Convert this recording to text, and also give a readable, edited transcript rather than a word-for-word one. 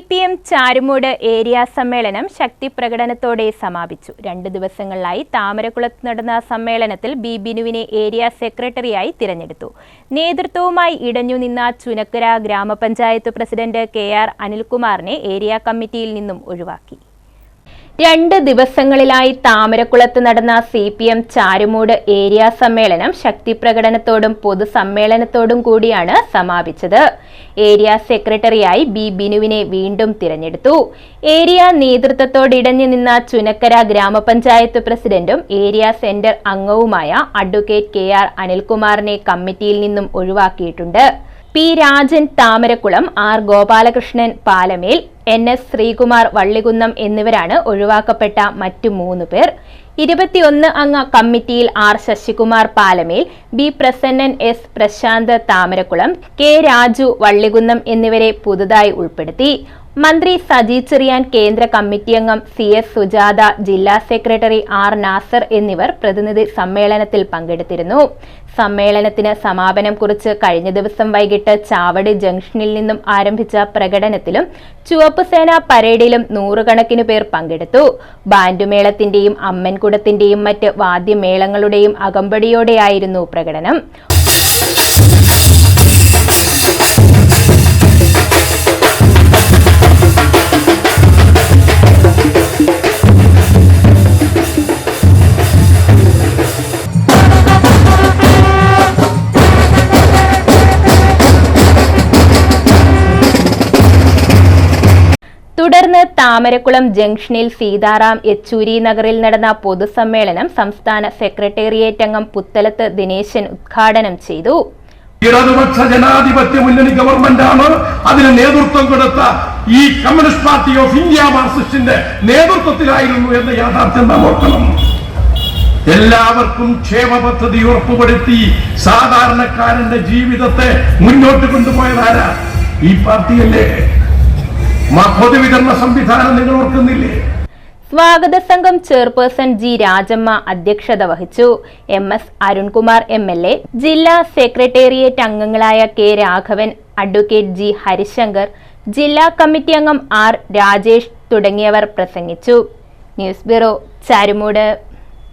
CPM Charummood area സമ്മേളനം ശക്തി പ്രകടനത്തോടെ സമാപിച്ചു. 2 ദിവസങ്ങളിലായി താമരക്കുളത്ത് നടന്ന സമ്മേളനത്തിൽ ബി ബിനുവിനെ ഏരിയ സെക്രട്ടറിയായി തിരഞ്ഞെടുത്തു. നേതൃത്വവുമായി ഇടഞ്ഞുനിന്ന ചുനക്കര ഗ്രാമപഞ്ചായത്ത് പ്രസിഡന്റ് KR അനിൽകുമാറിനെ ഏരിയ കമ്മിറ്റിയിൽ നിന്നും ഒഴിവാക്കി. 2 ദിവസങ്ങളിലായി താമരക്കുളത്ത് നടന്ന CPM ചാരുമൂട് ഏരിയ സമ്മേളനം ശക്തി പ്രകടനത്തോടും പൊതുസമ്മേളനത്തോടും കൂടിയാണ് സമാപിച്ചത്. ഏരിയ സെക്രട്ടറിയായി ബി ബിനുവിനെ വീണ്ടും തിരഞ്ഞെടുത്തു. ഏരിയ നേതൃത്വത്തോടിടഞ്ഞു നിന്ന ചുനക്കര ഗ്രാമപഞ്ചായത്ത് പ്രസിഡന്റും ഏരിയ സെന്റർ അംഗവുമായ അഡ്വക്കേറ്റ് KR അനിൽകുമാറിനെ കമ്മിറ്റിയിൽ നിന്നും ഒഴിവാക്കിയിട്ടുണ്ട്. P Rajan Thamarakulam, R Gopalakrishnan Palamel, NS Sreekumar Vallikunnam എന്നിവരാണ് ഒഴിവാക്കപ്പെട്ട മറ്റു 3 പേർ. 21 അംഗ കമ്മിറ്റിയിൽ R Sasikumar Palamel, B Prasannan, S Prashant Thamarakulam, K Raju Vallikunnam എന്നിവരെ പുതുതായി ഉൾപ്പെടുത്തി. മന്ത്രി സജി ചെറിയാൻ, കേന്ദ്ര കമ്മിറ്റി അംഗം CS സുജാത, ജില്ലാ സെക്രട്ടറി R നാസർ എന്നിവർ പ്രതിനിധി സമ്മേളനത്തിൽ പങ്കെടുത്തിരുന്നു. സമ്മേളനത്തിന് സമാപനം കുറിച്ച് കഴിഞ്ഞ ദിവസം വൈകിട്ട് ചാവടി ജംഗ്ഷനിൽ നിന്നും ആരംഭിച്ച പ്രകടനത്തിലും ചുവപ്പ് സേന പരേഡിലും 100 കണക്കിന് പേർ പങ്കെടുത്തു. ബാൻഡുമേളത്തിന്റെയും അമ്മൻകുടത്തിന്റെയും മറ്റ് വാദ്യമേളങ്ങളുടെയും അകമ്പടിയോടെയായിരുന്നു പ്രകടനം. തുടർന്ന് താമരക്കുളം ജംഗ്ഷനിൽ സീതാറാം യെച്ചൂരി നഗറിൽ നടന്ന പൊതുസമ്മേളനം സംസ്ഥാന സെക്രട്ടേറിയറ്റ് അംഗം പുത്തലത്ത് ദിനേശൻ ഉദ്ഘാടനം ചെയ്തു. ഇടതുപക്ഷ ജനാധിപത്യ മുന്നണി ഗവൺമെന്റാണ് അതിന് നേതൃത്വം കൊടുത്ത ഈ കമ്മ്യൂണിസ്റ്റ് പാർട്ടി ഓഫ് ഇന്ത്യ മാർക്സിസ്റ്റിന്റെ നേതൃത്വത്തിലായിരുന്നു എന്ന യാഥാർത്ഥ്യം നാം ഓർക്കണം. എല്ലാവർക്കും ക്ഷേമ പദ്ധതി ഉറപ്പുവരുത്തി സാധാരണക്കാരന്റെ ജീവിതത്തെ മുന്നോട്ട് കൊണ്ടുപോയതാരാ? ഈ പാർട്ടിയല്ലേ? പൊതുവിതരണ സംവിധാനം നിങ്ങൾ ഓർക്കുന്നില്ലേ? സ്വാഗത സംഘം ചെയർപേഴ്സൺ G രാജമ്മ അധ്യക്ഷത വഹിച്ചു. MS അരുൺകുമാർ MLA, ജില്ലാ സെക്രട്ടേറിയറ്റ് അംഗങ്ങളായ K Raghavan, advocate G Harishankar, ജില്ലാ കമ്മിറ്റി അംഗം R രാജേഷ് തുടങ്ങിയവർ പ്രസംഗിച്ചു. News bureau, Charummood.